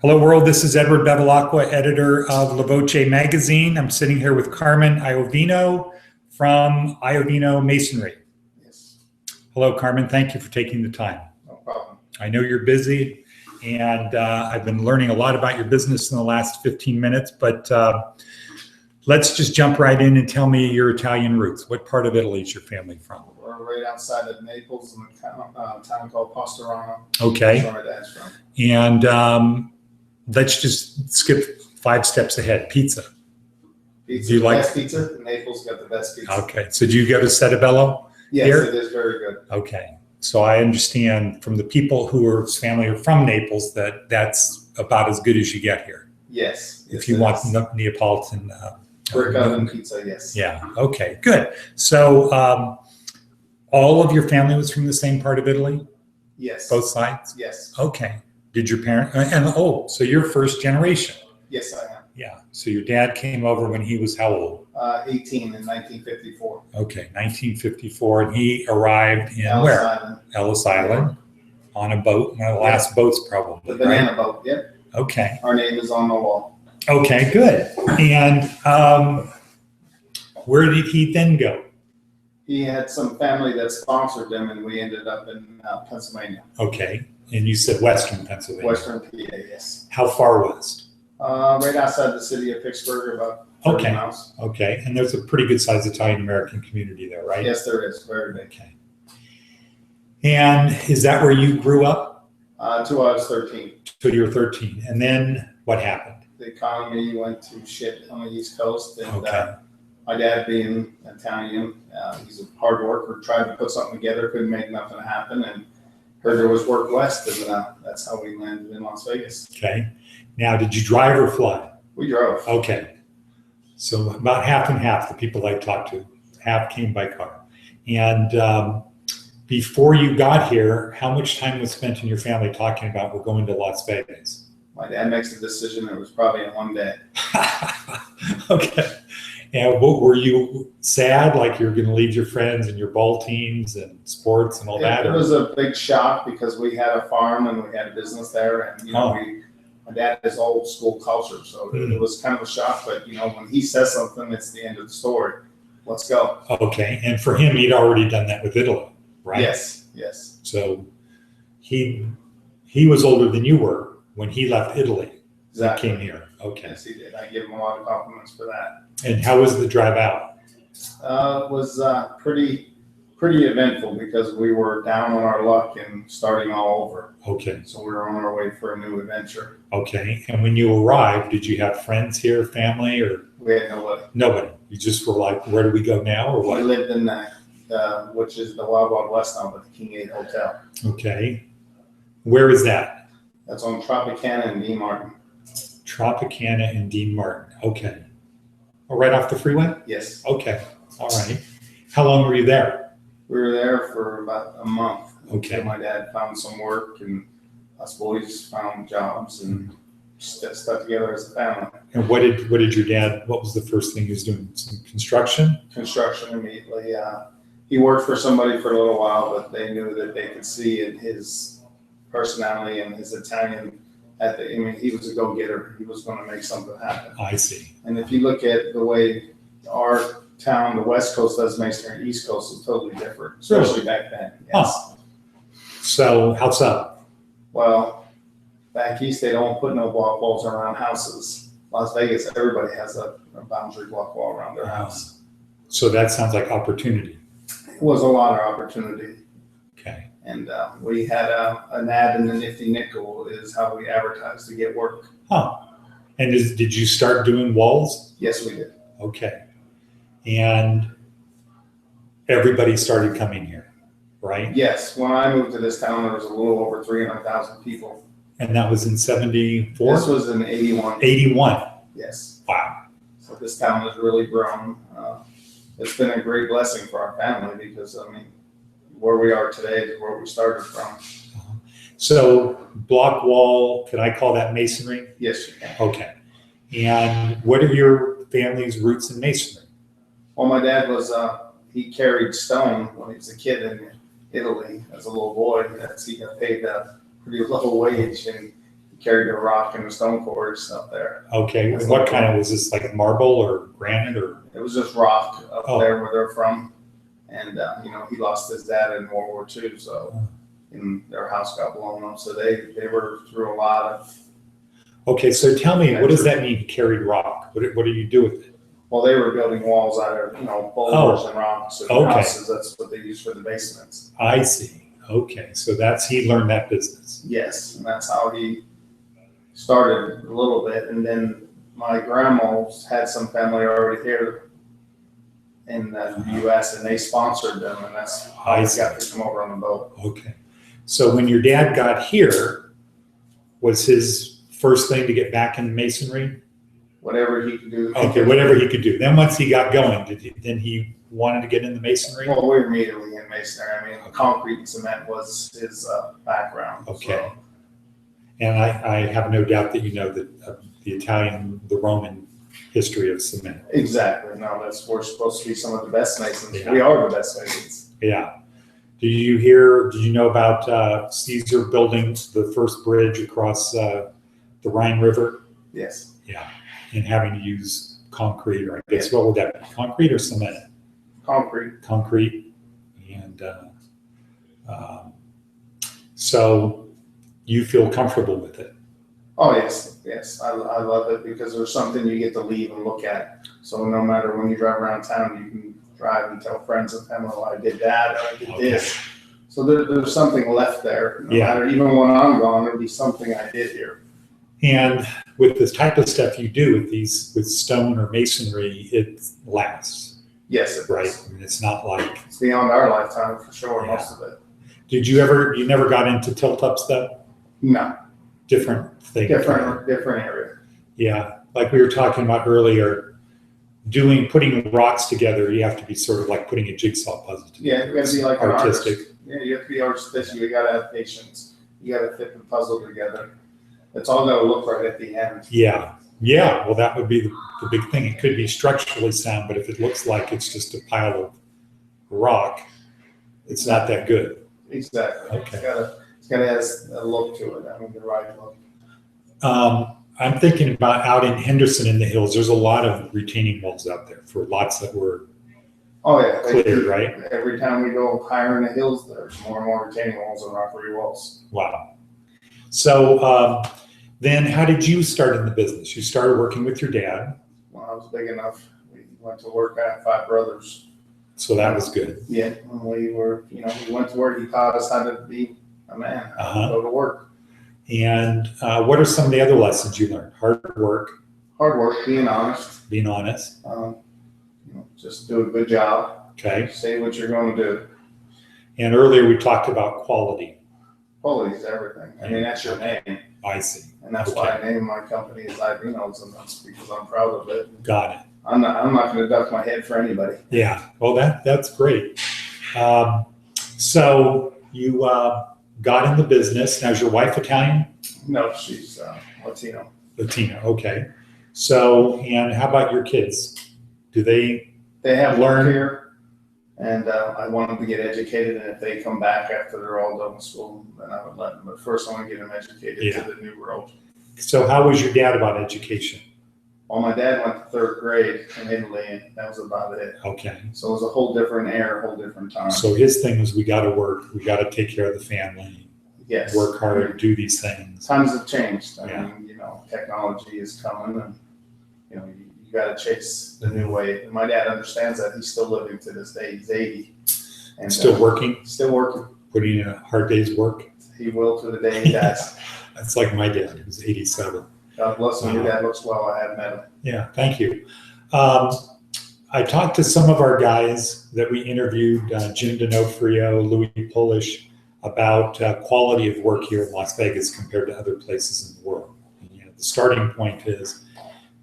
Hello, world. This is Edward Bevilacqua, editor of La Voce magazine. I'm sitting here with Carmen Iovino from Iovino Masonry. Yes. Hello, Carmen. Thank you for taking the time. No problem. I know you're busy, and I've been learning a lot about your business in the last 15 minutes, but let's just jump right in and tell me your Italian roots. What part of Italy is your family from? We're right outside of Naples in a town called Postorano. Okay. That's where my dad's from. And let's just skip 5 steps ahead. Pizza. Pizza, Do you like best pizza? Naples got the best pizza. Okay. So do you go to Settebello? Yes, here? it is very good. Okay. So I understand from the people whose family are from Naples that that's about as good as you get here. Yes. If you want Neapolitan. Brick oven pizza, yes. Yeah. Okay. Good. So all of your family was from the same part of Italy? Yes. Both sides? Yes. Okay. Did your parents, so you're first generation? Yes, I am. Yeah. So your dad came over when he was how old? 18 in 1954. Okay, 1954, and he arrived in Ellis Island. Ellis Island, on a boat, one of the last boats probably, The banana boat, yep. Okay. Our name is on the wall. Okay, good. And where did he then go? He had some family that sponsored him, and we ended up in Pennsylvania. Okay, and you said Western Pennsylvania. Western PA, yes. How far west? Right outside the city of Pittsburgh, about 30 miles. Okay, and there's a pretty good sized Italian-American community there, right? Yes, there is. Very big. Okay. And is that where you grew up? Till I was 13. Till you were 13. And then what happened? The economy went to shit on the East Coast, and Okay. my dad being Italian, he's a hard worker, tried to put something together, couldn't make nothing happen, and heard there was work west, and that's how we landed in Las Vegas. Okay. Now, did you drive or fly? We drove. Okay. So about half and half, the people I talked to, half came by car. And before you got here, how much time was spent in your family talking about we're going to Las Vegas? My dad makes the decision. It was probably in one day. Okay. And what were you sad, like you're going to leave your friends and your ball teams and sports and all that? It was a big shock because we had a farm and we had a business there, and my dad is old school culture, so it was kind of a shock. But when he says something, it's the end of the story. Let's go. Okay. And for him, he'd already done that with Italy, right? Yes. Yes. So he was older than you were when he left Italy. Exactly. Came here. Okay. Yes, he did. I give him a lot of compliments for that. And how was the drive out? It was pretty eventful because we were down on our luck and starting all over. Okay. So we were on our way for a new adventure. Okay. And when you arrived, did you have friends here, family, or? We had nobody. Nobody. You just were like, where do we go now, or what? We lived in which is the Wild Wild West now, but the King 8 Hotel. Okay. Where is that? That's on Tropicana and Dean Martin. Tropicana and Dean Martin. Okay. Oh, right off the freeway? Yes. Okay. All right. How long were you there? We were there for about a month. Okay. Until my dad found some work, and us boys found jobs and stuck together as a family. And what did your dad, what was the first thing he was doing? Some construction? Construction immediately. He worked for somebody for a little while, but they knew that they could see in his personality and his Italian he was a go-getter. He was going to make something happen. I see. And if you look at the way our town, the West Coast does masonry, East Coast is totally different, especially back then. Yes. Huh. So how so? Well, back east, they don't put no block walls around houses. Las Vegas, everybody has a boundary block wall around their house. So that sounds like opportunity. It was a lot of opportunity. Okay. And we had an ad in the Nifty Nickel is how we advertised to get work. Huh. And did you start doing walls? Yes, we did. Okay. And everybody started coming here, right? Yes. When I moved to this town, there was a little over 300,000 people. And that was in 74? This was in 81. 81. Yes. Wow. So this town has really grown. It's been a great blessing for our family because, where we are today is where we started from. So block wall, can I call that masonry? Yes, you can. Okay. And what are your family's roots in masonry? Well, my dad was, he carried stone when he was a kid in Italy as a little boy. He got paid a pretty low wage, and carried the rock and the stone quarries up there. Okay, what kind of, was this like marble or granite or? It was just rock up Oh. there where they're from. And, he lost his dad in World War II, so and their house got blown up. So they were through a lot of. Okay, so tell me, what does that mean, carried rock? What do you do with it? Well, they were building walls out of, boulders and rocks and Okay. houses. That's what they used for the basements. I see. Okay, so he learned that business. Yes, and that's how he started a little bit. And then my grandma's had some family already here in the U.S. and they sponsored them, and that's how I I see. got to come over on the boat. Okay, so when your dad got here, was his first thing to get back in masonry? Whatever he could do. Okay, whatever he could do. Then once he got going, then he wanted to get into masonry? Well, we were immediately in masonry. I mean, concrete and cement was his background. Okay. So. And I have no doubt that you know that the Roman history of cement. Exactly. No, we're supposed to be some of the best masons. Yeah. We are the best masons. Yeah. Did you know about Caesar building the first bridge across the Rhine River? Yes. Yeah. And having to use concrete, or I guess what would that be? Concrete or cement? Concrete. Concrete. And so you feel comfortable with it? Oh, yes. Yes. I love it because there's something you get to leave and look at. So no matter when you drive around town, you can drive and tell friends and family, well, I did that or I did this. So there's something left there. No matter, even when I'm gone, there'll be something I did here. And with this type of stuff you do with stone or masonry, it lasts. Yes, it right. does. I mean, it's not like it's beyond our lifetime for sure. Yeah. Most of it. You never got into tilt-up stuff? No. Different thing. Different area. Yeah, like we were talking about earlier, putting rocks together, you have to be sort of like putting a jigsaw puzzle together. Yeah, you got to be like artistic. An artist. Yeah, you have to be artistic. You got to have patience. You got to fit the puzzle together. It's all got to look right at the end. Yeah. Well, that would be the big thing. It could be structurally sound, but if it looks like it's just a pile of rock, it's not that good. Exactly. Okay. It's got to have a look to it. I mean, the right look. I'm thinking about out in Henderson in the hills. There's a lot of retaining walls out there for lots that were clear, right? Every time we go higher in the hills, there's more and more retaining walls and rockery walls. Wow. So then how did you start in the business? You started working with your dad. When I was big enough, we went to work. I had 5 brothers. So that was good. Yeah, when we were, we went to work. He taught us how to be a man, how to go to work. And what are some of the other lessons you learned? Hard work. Hard work, being honest. Being honest. Just do a good job. Okay. Say what you're going to do. And earlier we talked about quality. Quality is everything. I mean, that's your name. I see. And that's why I named my company as Iovino's, and that's because I'm proud of it. Got it. I'm not going to duck my head for anybody. Yeah. Well, that's great. So you got in the business. Now, is your wife Italian? No, she's Latino. Latino. Okay. So, and how about your kids? Do they have learn work here? And I want them to get educated, and if they come back after they're all done with school, then I would let them. But first, I want to get them educated to the new world. So how was your dad about education? Well, my dad went to 3rd grade in Italy, and that was about it. Okay. So it was a whole different era, a whole different time. So his thing was, we got to work, we got to take care of the family, yes, work hard, do these things. Times have changed. I mean, technology is coming, and you got to chase the new way. And my dad understands that. He's still living to this day. He's 80. And Still working? Still working. Putting in a hard day's work? He will to the day he dies. That's like my dad, who's 87. God bless him. Your dad looks well. I have met him. Yeah, thank you. I talked to some of our guys that we interviewed, Jim D'Onofrio, Louis Polish, about quality of work here in Las Vegas compared to other places in the world. And, the starting point is,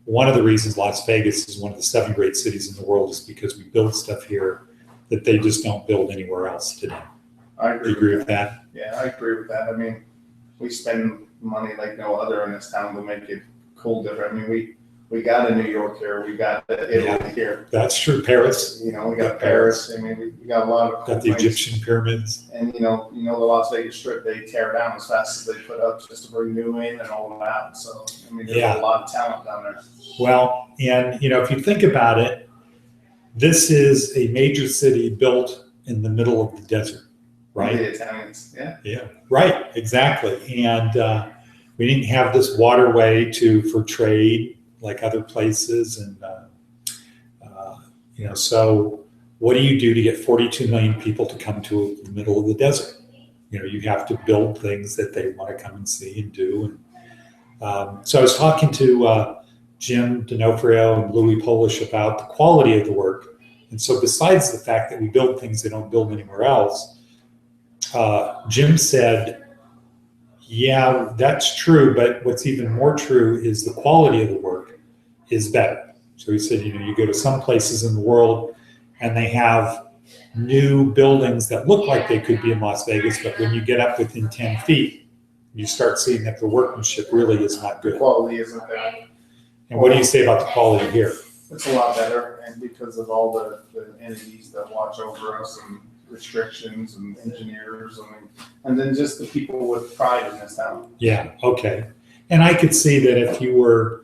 one of the reasons Las Vegas is one of the 7 great cities in the world is because we build stuff here that they just don't build anywhere else today. I agree. Do you agree with that? Yeah, I agree with that. I mean, we spend money like no other in this town to make it cool different. I mean, we got a New York here, we got the Italy here. That's true. Paris. You know, we got Paris. I mean, we got a lot of cool Got the things. Egyptian pyramids. And the Las Vegas Strip, they tear down as fast as they put up just to bring new in and all of that. So I mean, there's a lot of talent down there. Well, and if you think about it, this is a major city built in the middle of the desert, right? The Italians, yeah. Yeah, right, exactly. And we didn't have this waterway for trade like other places, and so what do you do to get 42 million people to come to the middle of the desert? You have to build things that they want to come and see and do. And so I was talking to Jim D'Onofrio and Louis Polish about the quality of the work. And so besides the fact that we build things they don't build anywhere else, Jim said, yeah, that's true, but what's even more true is the quality of the work is better. So he said, you go to some places in the world and they have new buildings that look like they could be in Las Vegas, but when you get up within 10 feet, you start seeing that the workmanship really is not good. The quality isn't there. And what do you say about the quality here? It's a lot better, and because of all the entities that watch over us and restrictions and engineers, and then just the people with pride in this town. Yeah, okay. And I could see that if you were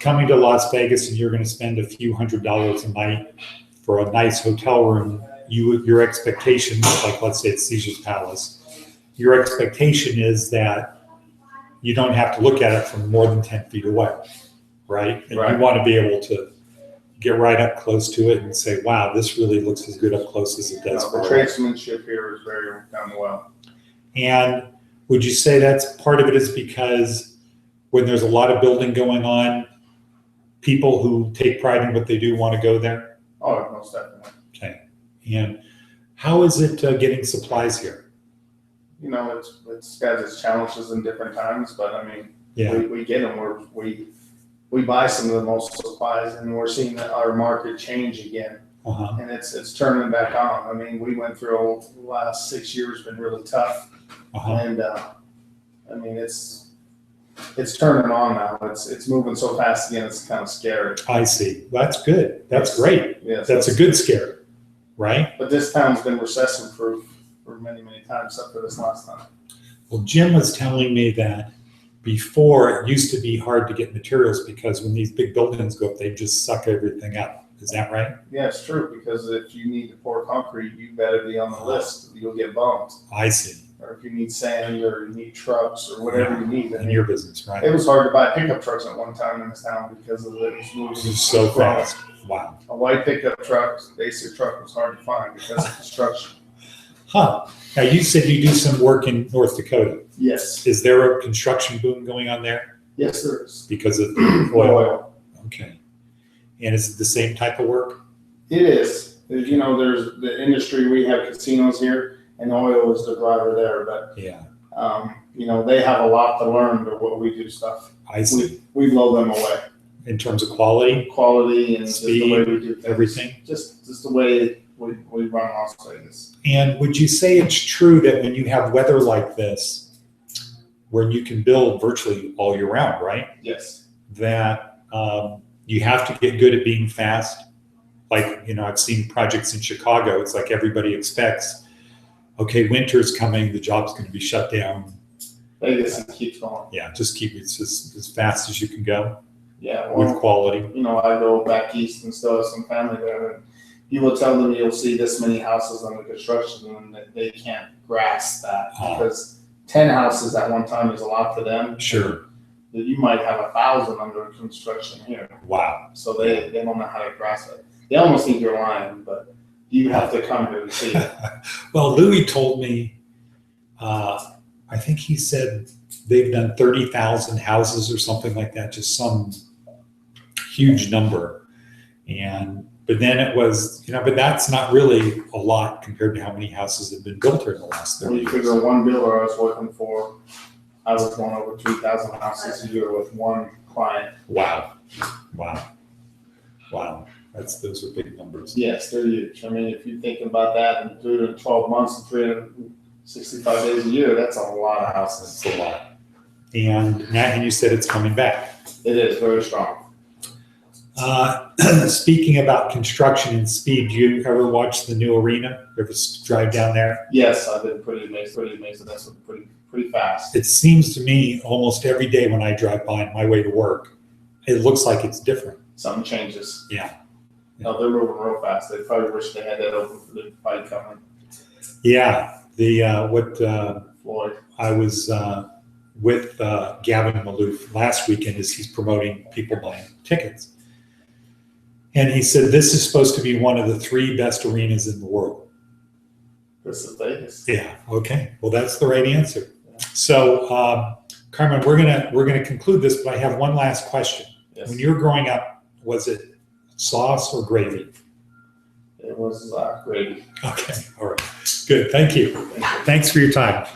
coming to Las Vegas and you're going to spend a few $100s a night for a nice hotel room, your expectation, like let's say it's Caesar's Palace, your expectation is that you don't have to look at it from more than 10 feet away, right? And you want to be able to get right up close to it and say, wow, this really looks as good up close as it does. The tradesmanship here is very done well. And would you say that's part of it is because when there's a lot of building going on, people who take pride in what they do want to go there? Oh, most definitely. Okay. And how is it getting supplies here? It's got its challenges in different times, but I mean, yeah, we get them. We buy some of the most supplies, and we're seeing that our market change again. And it's turning back on. I mean, we went through the last 6 years, been really tough. And I mean, it's turning on now. It's moving so fast again, it's kind of scary. I see. That's good. That's great. Yes. That's a good scare, right? But this town's been recession proof for many, many times, except for this last time. Well, Jim was telling me that before it used to be hard to get materials because when these big buildings go up, they just suck everything up. Is that right? Yeah, it's true, because if you need to pour concrete, you better be on the list. You'll get bumped. I see. Or if you need sand or you need trucks or whatever you need. In your business, right? It was hard to buy pickup trucks at one time in this town because of it was moving so fast. Wow. A white pickup truck, basic truck, was hard to find because of construction. Huh. Now you said you do some work in North Dakota. Yes. Is there a construction boom going on there? Yes, there is. Because of oil? Okay. And is it the same type of work? It is. There's the industry. We have casinos here, and oil is the driver there. But yeah, they have a lot to learn to what we do stuff. I see. We blow them away in terms of quality, and speed, just the way we do things. Everything. Just the way we run Las Vegas. And would you say it's true that when you have weather like this, when you can build virtually all year round, right? Yes. That you have to get good at being fast. Like, I've seen projects in Chicago. It's like everybody expects, okay, winter's coming, the job's going to be shut down. Vegas keeps going. Yeah, just keep it just as fast as you can go. Yeah, with quality. I go back east and still have some family there, and you will tell them you'll see this many houses under construction, and they can't grasp that because 10 houses at one time is a lot to them. Sure. You might have 1,000 under construction here. Wow. So they don't know how to grasp it. They almost think you're lying, but you have to come here to see it. Well, Louis told me, I think he said they've done 30,000 houses or something like that, just some huge number. But then it was, but that's not really a lot compared to how many houses have been built here in the last 30 years. When you figure one builder I was working for, I was going over 3,000 houses a year with one client. Wow. Those are big numbers. Yes, they're huge. I mean, if you think about that and do it in 12 months and 365 days a year, that's a lot of houses. That's a lot. And you said it's coming back. It is very strong. Speaking about construction and speed, do you ever watch the new arena? You ever drive down there? Yes, I've been pretty amazed. That's pretty fast. It seems to me almost every day when I drive by on my way to work, it looks like it's different. Something changes. Yeah. No, they're moving real fast. They probably wish they had that open for the fight coming. Yeah. Floyd. I was with Gavin Maloof last weekend as he's promoting people buying tickets. And he said, this is supposed to be one of the 3 best arenas in the world. This is Vegas. Yeah. Okay. Well, that's the right answer. So, Carmen, we're gonna conclude this, but I have one last question. Yes. When you were growing up, was it sauce or gravy? It was gravy. Okay. All right. Good. Thank you. Thanks for your time.